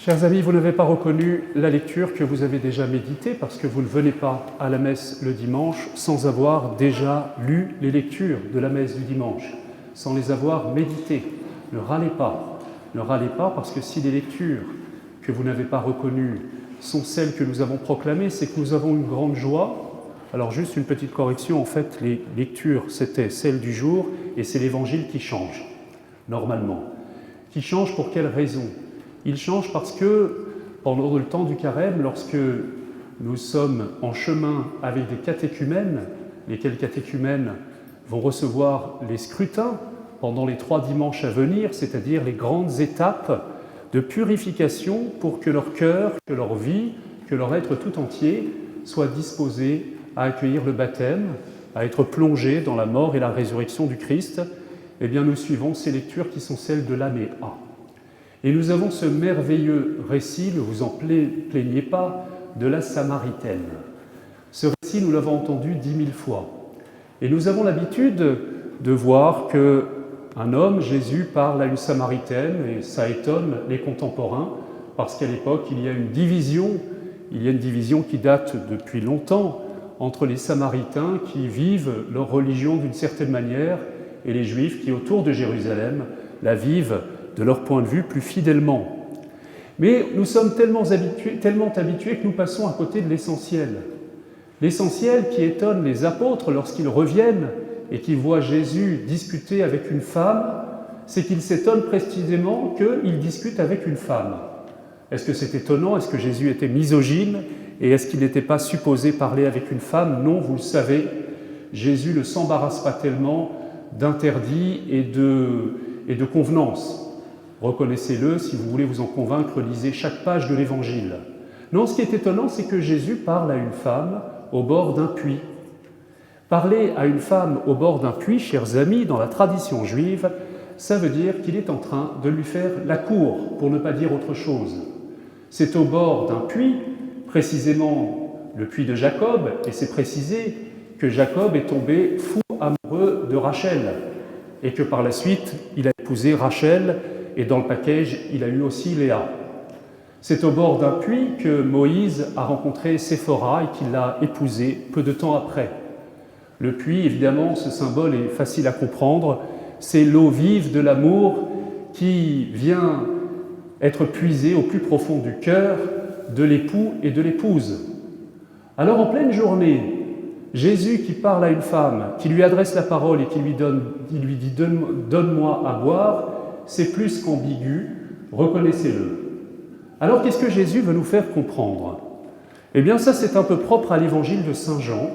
Chers amis, vous n'avez pas reconnu la lecture que vous avez déjà méditée parce que vous ne venez pas à la messe le dimanche sans avoir déjà lu les lectures de la messe du dimanche, sans les avoir méditées. Ne râlez pas. Ne râlez pas parce que si les lectures que vous n'avez pas reconnues sont celles que nous avons proclamées, c'est que nous avons une grande joie. Alors juste une petite correction, en fait, les lectures, c'était celles du jour et c'est l'Évangile qui change, normalement. Qui change pour quelle raison ? Il change parce que, pendant le temps du carême, lorsque nous sommes en chemin avec des catéchumènes, lesquels catéchumènes vont recevoir les scrutins pendant les 3 dimanches à venir, c'est-à-dire les grandes étapes de purification pour que leur cœur, que leur vie, que leur être tout entier soit disposé à accueillir le baptême, à être plongé dans la mort et la résurrection du Christ, eh bien nous suivons ces lectures qui sont celles de l'année A. Et nous avons ce merveilleux récit, ne vous en plaignez pas, de la Samaritaine. Ce récit, nous l'avons entendu 10 000 fois. Et nous avons l'habitude de voir qu'un homme, Jésus, parle à une Samaritaine, et ça étonne les contemporains, parce qu'à l'époque, il y a une division qui date depuis longtemps entre les Samaritains qui vivent leur religion d'une certaine manière et les Juifs qui, autour de Jérusalem, la vivent de leur point de vue plus fidèlement. Mais nous sommes tellement habitués que nous passons à côté de l'essentiel. L'essentiel qui étonne les apôtres lorsqu'ils reviennent et qu'ils voient Jésus discuter avec une femme, c'est qu'ils s'étonnent précisément qu'il discute avec une femme. Est-ce que c'est étonnant? Est-ce que Jésus était misogyne? Et est-ce qu'il n'était pas supposé parler avec une femme? Non, vous le savez, Jésus ne s'embarrasse pas tellement d'interdits et de convenances. Reconnaissez-le, si vous voulez vous en convaincre, lisez chaque page de l'Évangile. Non, ce qui est étonnant, c'est que Jésus parle à une femme au bord d'un puits. Parler à une femme au bord d'un puits, chers amis, dans la tradition juive, ça veut dire qu'il est en train de lui faire la cour, pour ne pas dire autre chose. C'est au bord d'un puits, précisément le puits de Jacob, et c'est précisé que Jacob est tombé fou amoureux de Rachel, et que par la suite, il a épousé Rachel, et dans le package, il a eu aussi Léa. C'est au bord d'un puits que Moïse a rencontré Séphora et qu'il l'a épousée peu de temps après. Le puits, évidemment, ce symbole est facile à comprendre, c'est l'eau vive de l'amour qui vient être puisée au plus profond du cœur de l'époux et de l'épouse. Alors en pleine journée, Jésus qui parle à une femme, qui lui adresse la parole et qui lui dit « Donne-moi à boire », c'est plus qu'ambigu, reconnaissez-le. Alors qu'est-ce que Jésus veut nous faire comprendre? Eh bien ça c'est un peu propre à l'évangile de Saint Jean.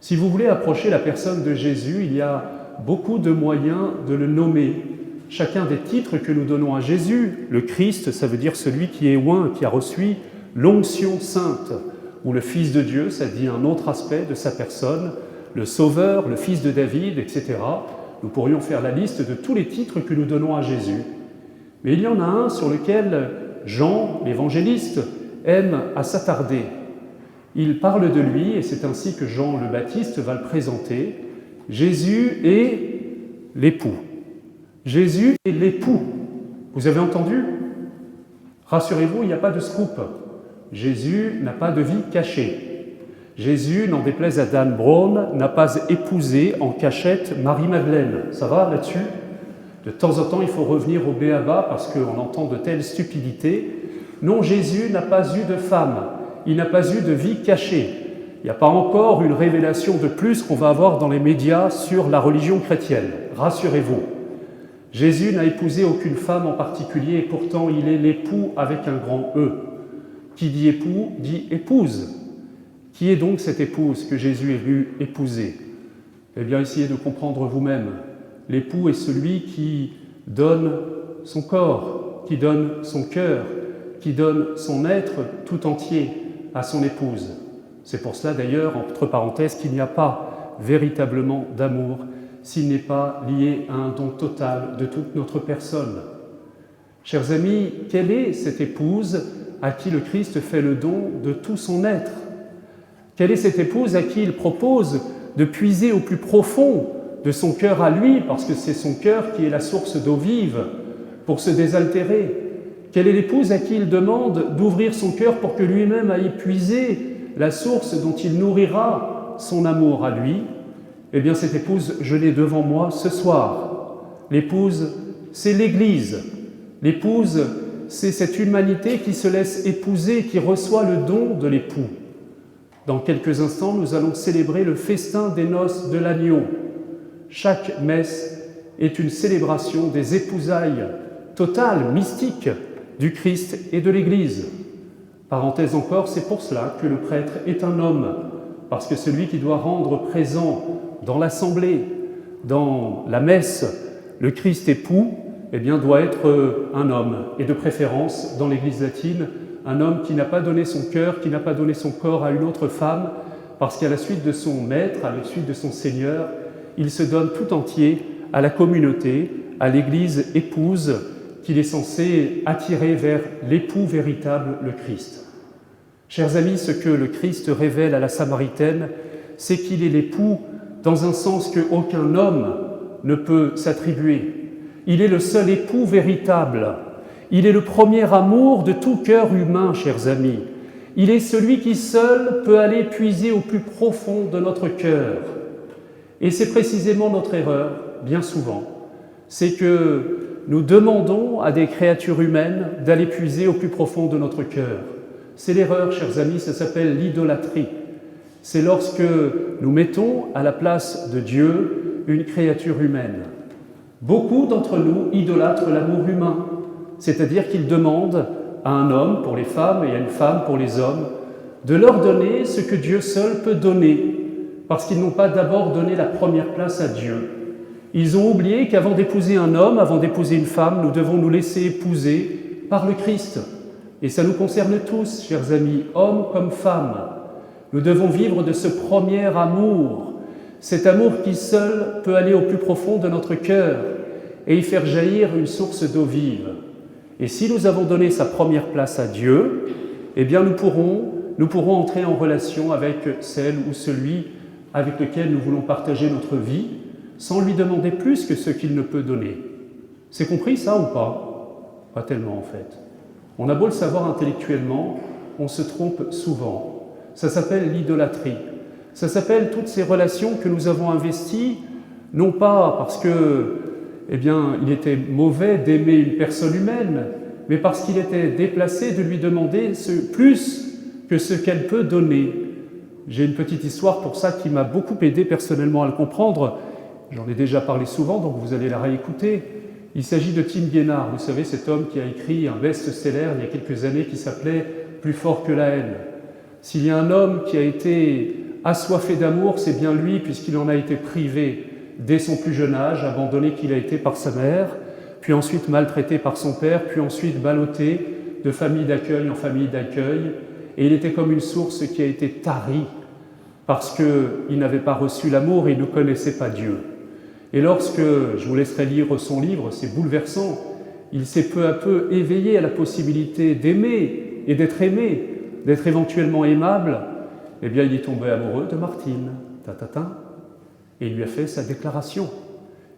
Si vous voulez approcher la personne de Jésus, il y a beaucoup de moyens de le nommer. Chacun des titres que nous donnons à Jésus, le Christ, ça veut dire celui qui est oint, qui a reçu l'onction sainte, ou le Fils de Dieu, ça dit un autre aspect de sa personne, le Sauveur, le Fils de David, etc. Nous pourrions faire la liste de tous les titres que nous donnons à Jésus. Mais il y en a un sur lequel Jean, l'évangéliste, aime à s'attarder. Il parle de lui, et c'est ainsi que Jean le Baptiste va le présenter. Jésus est l'époux. Jésus est l'époux. Vous avez entendu? Rassurez-vous, il n'y a pas de scoop. Jésus n'a pas de vie cachée. Jésus, n'en déplaise à Dan Brown, n'a pas épousé en cachette Marie-Madeleine. Ça va là-dessus? De temps en temps, il faut revenir au b.a.-ba parce qu'on entend de telles stupidités. Non, Jésus n'a pas eu de femme. Il n'a pas eu de vie cachée. Il n'y a pas encore une révélation de plus qu'on va avoir dans les médias sur la religion chrétienne. Rassurez-vous. Jésus n'a épousé aucune femme en particulier et pourtant il est l'époux avec un grand E. Qui dit époux dit épouse. Qui est donc cette épouse que Jésus est venu épouser? Eh bien, essayez de comprendre vous-même. L'époux est celui qui donne son corps, qui donne son cœur, qui donne son être tout entier à son épouse. C'est pour cela d'ailleurs, entre parenthèses, qu'il n'y a pas véritablement d'amour s'il n'est pas lié à un don total de toute notre personne. Chers amis, quelle est cette épouse à qui le Christ fait le don de tout son être? Quelle est cette épouse à qui il propose de puiser au plus profond de son cœur à lui, parce que c'est son cœur qui est la source d'eau vive, pour se désaltérer? Quelle est l'épouse à qui il demande d'ouvrir son cœur pour que lui-même aille puiser la source dont il nourrira son amour à lui? Eh bien, cette épouse, je l'ai devant moi ce soir. L'épouse, c'est l'Église. L'épouse, c'est cette humanité qui se laisse épouser, qui reçoit le don de l'époux. Dans quelques instants, nous allons célébrer le festin des noces de l'agneau. Chaque messe est une célébration des épousailles totales, mystiques, du Christ et de l'Église. Parenthèse encore, c'est pour cela que le prêtre est un homme, parce que celui qui doit rendre présent dans l'assemblée, dans la messe, le Christ époux, eh bien, doit être un homme, et de préférence, dans l'Église latine, un homme qui n'a pas donné son cœur, qui n'a pas donné son corps à une autre femme, parce qu'à la suite de son maître, à la suite de son Seigneur, il se donne tout entier à la communauté, à l'Église épouse, qu'il est censé attirer vers l'époux véritable, le Christ. Chers amis, ce que le Christ révèle à la Samaritaine, c'est qu'il est l'époux dans un sens qu'aucun homme ne peut s'attribuer. Il est le seul époux véritable. Il est le premier amour de tout cœur humain, chers amis. Il est celui qui seul peut aller puiser au plus profond de notre cœur. Et c'est précisément notre erreur, bien souvent. C'est que nous demandons à des créatures humaines d'aller puiser au plus profond de notre cœur. C'est l'erreur, chers amis, ça s'appelle l'idolâtrie. C'est lorsque nous mettons à la place de Dieu une créature humaine. Beaucoup d'entre nous idolâtrent l'amour humain, c'est-à-dire qu'ils demandent à un homme pour les femmes et à une femme pour les hommes de leur donner ce que Dieu seul peut donner, parce qu'ils n'ont pas d'abord donné la première place à Dieu. Ils ont oublié qu'avant d'épouser un homme, avant d'épouser une femme, nous devons nous laisser épouser par le Christ. Et ça nous concerne tous, chers amis, hommes comme femmes. Nous devons vivre de ce premier amour, cet amour qui seul peut aller au plus profond de notre cœur et y faire jaillir une source d'eau vive. Et si nous avons donné sa première place à Dieu, eh bien nous pourrons entrer en relation avec celle ou celui avec lequel nous voulons partager notre vie, sans lui demander plus que ce qu'il ne peut donner. C'est compris ça ou pas? Pas tellement en fait. On a beau le savoir intellectuellement, on se trompe souvent. Ça s'appelle l'idolâtrie. Ça s'appelle toutes ces relations que nous avons investies, non pas parce que, il était mauvais d'aimer une personne humaine, mais parce qu'il était déplacé de lui demander plus que ce qu'elle peut donner. J'ai une petite histoire pour ça qui m'a beaucoup aidé personnellement à le comprendre. J'en ai déjà parlé souvent, donc vous allez la réécouter. Il s'agit de Tim Guénard, vous savez, cet homme qui a écrit un best-seller il y a quelques années qui s'appelait « Plus fort que la haine ». S'il y a un homme qui a été assoiffé d'amour, c'est bien lui, puisqu'il en a été privé dès son plus jeune âge, abandonné qu'il a été par sa mère, puis ensuite maltraité par son père, puis ensuite ballotté de famille d'accueil en famille d'accueil. Et il était comme une source qui a été tarie, parce qu'il n'avait pas reçu l'amour et il ne connaissait pas Dieu. Et lorsque, je vous laisserai lire son livre, c'est bouleversant, il s'est peu à peu éveillé à la possibilité d'aimer et d'être aimé, d'être éventuellement aimable, eh bien il est tombé amoureux de Martine, et il lui a fait sa déclaration,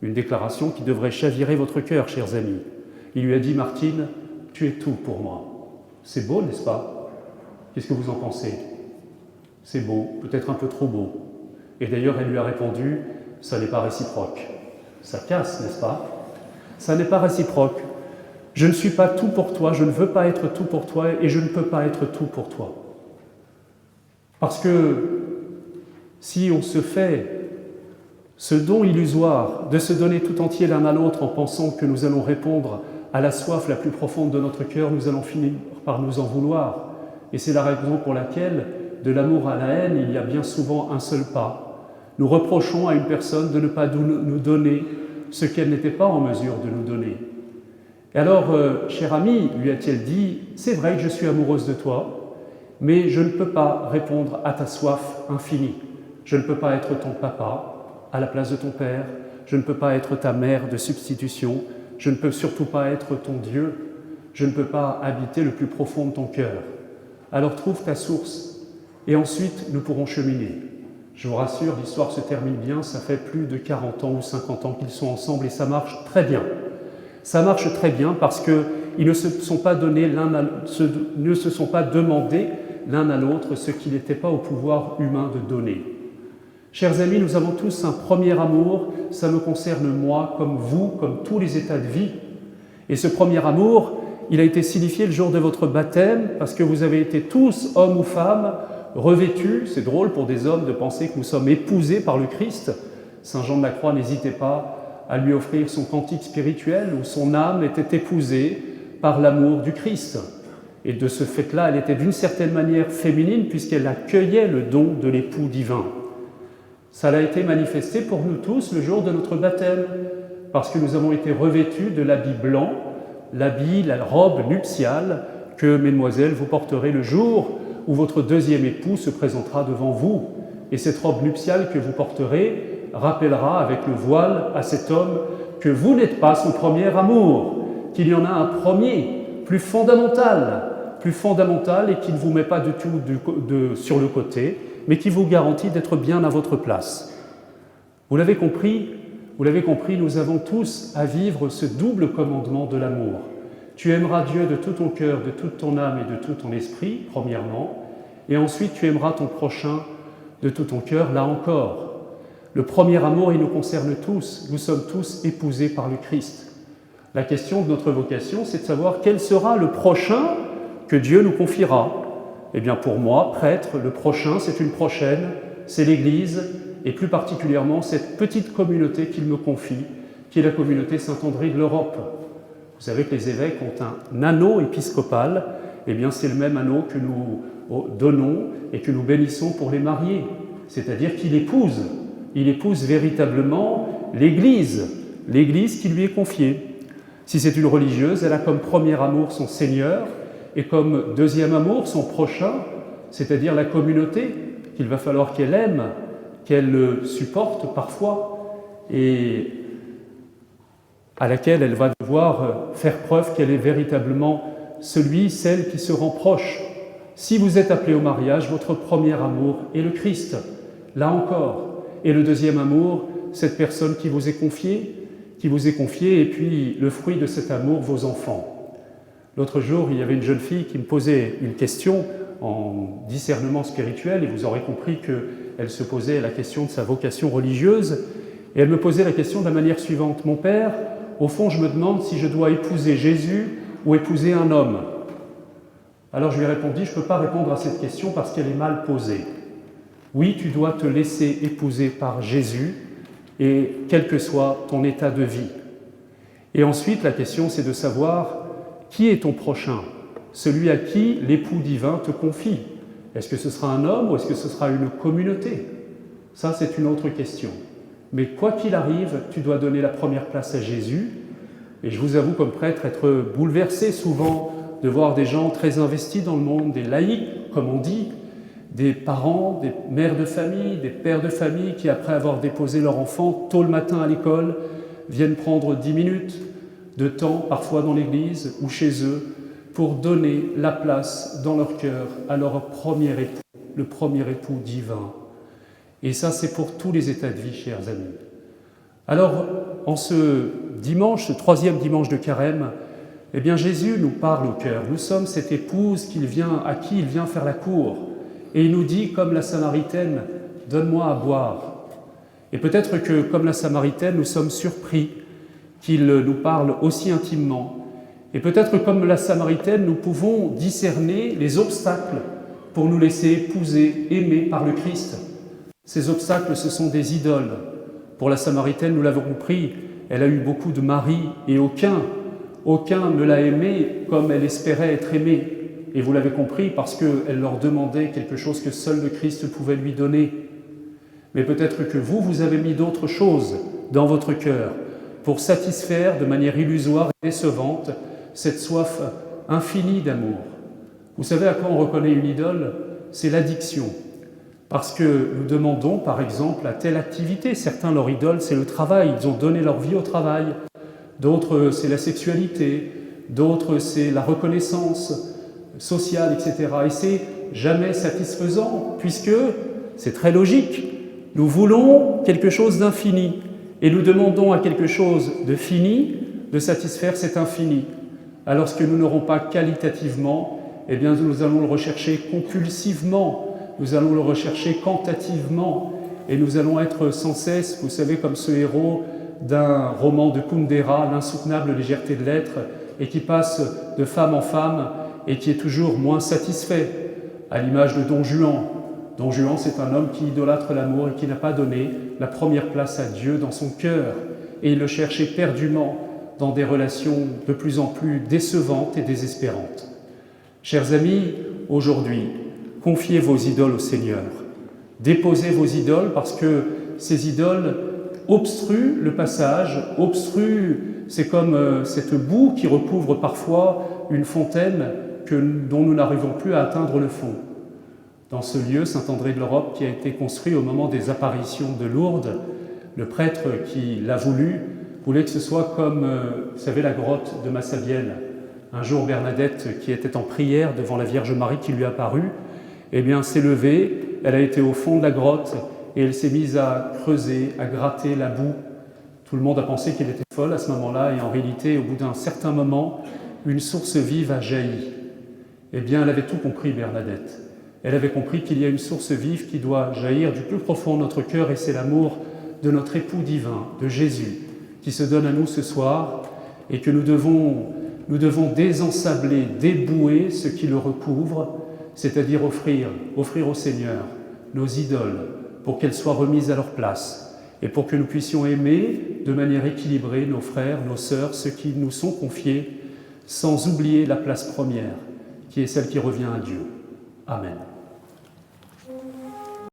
une déclaration qui devrait chavirer votre cœur, chers amis. Il lui a dit « Martine, tu es tout pour moi ». C'est beau, n'est-ce pas? Qu'est-ce que vous en pensez? C'est beau, peut-être un peu trop beau. Et d'ailleurs, elle lui a répondu « ça n'est pas réciproque ». Ça casse, n'est-ce pas? Ça n'est pas réciproque. Je ne suis pas tout pour toi, je ne veux pas être tout pour toi et je ne peux pas être tout pour toi. Parce que si on se fait ce don illusoire de se donner tout entier l'un à l'autre en pensant que nous allons répondre à la soif la plus profonde de notre cœur, nous allons finir par nous en vouloir. Et c'est la raison pour laquelle, de l'amour à la haine, il y a bien souvent un seul pas. Nous reprochons à une personne de ne pas nous donner ce qu'elle n'était pas en mesure de nous donner. Et alors, cher ami, lui a-t-elle dit, c'est vrai que je suis amoureuse de toi, mais je ne peux pas répondre à ta soif infinie. Je ne peux pas être ton papa à la place de ton père, je ne peux pas être ta mère de substitution, je ne peux surtout pas être ton Dieu, je ne peux pas habiter le plus profond de ton cœur. Alors trouve ta source, et ensuite nous pourrons cheminer. Je vous rassure, l'histoire se termine bien, ça fait plus de 40 ans ou 50 ans qu'ils sont ensemble et ça marche très bien. Ça marche très bien parce qu'ils ne se sont pas demandé l'un à l'autre ce qu'il n'était pas au pouvoir humain de donner. Chers amis, nous avons tous un premier amour, ça me concerne moi, comme vous, comme tous les états de vie. Et ce premier amour, il a été signifié le jour de votre baptême, parce que vous avez été tous, hommes ou femmes, revêtus. C'est drôle pour des hommes de penser que nous sommes épousés par le Christ. Saint Jean de la Croix n'hésitait pas à lui offrir son cantique spirituel, où son âme était épousée par l'amour du Christ. Et de ce fait-là, elle était d'une certaine manière féminine, puisqu'elle accueillait le don de l'époux divin. Ça a été manifesté pour nous tous le jour de notre baptême, parce que nous avons été revêtus de l'habit blanc, l'habit, la robe nuptiale que, mesdemoiselles, vous porterez le jour où votre deuxième époux se présentera devant vous. Et cette robe nuptiale que vous porterez rappellera avec le voile à cet homme que vous n'êtes pas son premier amour, qu'il y en a un premier, plus fondamental et qui ne vous met pas du tout sur le côté, mais qui vous garantit d'être bien à votre place. Vous l'avez compris, nous avons tous à vivre ce double commandement de l'amour. Tu aimeras Dieu de tout ton cœur, de toute ton âme et de tout ton esprit, premièrement, et ensuite tu aimeras ton prochain de tout ton cœur, là encore. Le premier amour, il nous concerne tous, nous sommes tous épousés par le Christ. La question de notre vocation, c'est de savoir quel sera le prochain que Dieu nous confiera. Eh bien pour moi, prêtre, le prochain, c'est une prochaine, c'est l'Église, et plus particulièrement cette petite communauté qu'il me confie, qui est la communauté Saint-André de l'Europe. Vous savez que les évêques ont un anneau épiscopal, eh bien c'est le même anneau que nous donnons et que nous bénissons pour les mariés, c'est-à-dire qu'il épouse véritablement l'Église qui lui est confiée. Si c'est une religieuse, elle a comme premier amour son Seigneur et comme deuxième amour son prochain, c'est-à-dire la communauté qu'il va falloir qu'elle aime, qu'elle supporte parfois et à laquelle elle va devoir faire preuve qu'elle est véritablement celle qui se rend proche. Si vous êtes appelé au mariage, votre premier amour est le Christ, là encore. Et le deuxième amour, cette personne qui vous est confiée, et puis le fruit de cet amour, vos enfants. L'autre jour, il y avait une jeune fille qui me posait une question en discernement spirituel, et vous aurez compris qu'elle se posait la question de sa vocation religieuse, et elle me posait la question de la manière suivante. Mon père, au fond, je me demande si je dois épouser Jésus ou épouser un homme. Alors je lui ai répondu, je ne peux pas répondre à cette question parce qu'elle est mal posée. Oui, tu dois te laisser épouser par Jésus, et quel que soit ton état de vie. Et ensuite, la question, c'est de savoir qui est ton prochain, celui à qui l'époux divin te confie. Est-ce que ce sera un homme ou est-ce que ce sera une communauté? Ça, c'est une autre question. Mais quoi qu'il arrive, tu dois donner la première place à Jésus. Et je vous avoue, comme prêtre, être bouleversé souvent de voir des gens très investis dans le monde, des laïcs, comme on dit, des parents, des mères de famille, des pères de famille qui, après avoir déposé leur enfant tôt le matin à l'école, viennent prendre 10 minutes de temps, parfois dans l'église ou chez eux, pour donner la place dans leur cœur à leur premier époux, le premier époux divin. Et ça, c'est pour tous les états de vie, chers amis. Alors, en ce dimanche, ce troisième dimanche de Carême, eh bien, Jésus nous parle au cœur. Nous sommes cette épouse à qui il vient faire la cour. Et il nous dit, comme la Samaritaine, « Donne-moi à boire ». Et peut-être que, comme la Samaritaine, nous sommes surpris qu'il nous parle aussi intimement. Et peut-être comme la Samaritaine, nous pouvons discerner les obstacles pour nous laisser épouser, aimer par le Christ. Ces obstacles, ce sont des idoles. Pour la Samaritaine, nous l'avons compris, elle a eu beaucoup de maris et aucun ne l'a aimée comme elle espérait être aimée. Et vous l'avez compris parce qu'elle leur demandait quelque chose que seul le Christ pouvait lui donner. Mais peut-être que vous avez mis d'autres choses dans votre cœur pour satisfaire de manière illusoire et décevante cette soif infinie d'amour. Vous savez à quoi on reconnaît une idole? C'est l'addiction. Parce que nous demandons, par exemple, à telle activité. Certains, leur idole, c'est le travail. Ils ont donné leur vie au travail. D'autres, c'est la sexualité. D'autres, c'est la reconnaissance sociale, etc. Et c'est jamais satisfaisant, puisque c'est très logique. Nous voulons quelque chose d'infini. Et nous demandons à quelque chose de fini de satisfaire cet infini. Alors que nous n'aurons pas qualitativement, eh bien nous allons le rechercher compulsivement, nous allons le rechercher quantitativement, et nous allons être sans cesse, vous savez, comme ce héros d'un roman de Kundera, l'insoutenable légèreté de l'être, et qui passe de femme en femme, et qui est toujours moins satisfait, à l'image de Don Juan. Don Juan, c'est un homme qui idolâtre l'amour et qui n'a pas donné la première place à Dieu dans son cœur, et il le cherche éperdument dans des relations de plus en plus décevantes et désespérantes. Chers amis, aujourd'hui, confiez vos idoles au Seigneur. Déposez vos idoles parce que ces idoles obstruent le passage, c'est comme cette boue qui recouvre parfois une fontaine dont nous n'arrivons plus à atteindre le fond. Dans ce lieu, Saint-André de l'Europe, qui a été construit au moment des apparitions de Lourdes, le prêtre qui l'a voulu voulait que ce soit comme, vous savez, la grotte de Massabielle. Un jour, Bernadette, qui était en prière devant la Vierge Marie qui lui apparut, eh bien, s'est levée, elle a été au fond de la grotte et elle s'est mise à creuser, à gratter la boue. Tout le monde a pensé qu'elle était folle à ce moment-là et en réalité, au bout d'un certain moment, une source vive a jailli. Eh bien, elle avait tout compris, Bernadette. Elle avait compris qu'il y a une source vive qui doit jaillir du plus profond de notre cœur et c'est l'amour de notre époux divin, de Jésus, qui se donne à nous ce soir et que nous devons désensabler, débouer ce qui le recouvre, c'est-à-dire offrir au Seigneur nos idoles pour qu'elles soient remises à leur place et pour que nous puissions aimer de manière équilibrée nos frères, nos sœurs, ceux qui nous sont confiés, sans oublier la place première, qui est celle qui revient à Dieu. Amen.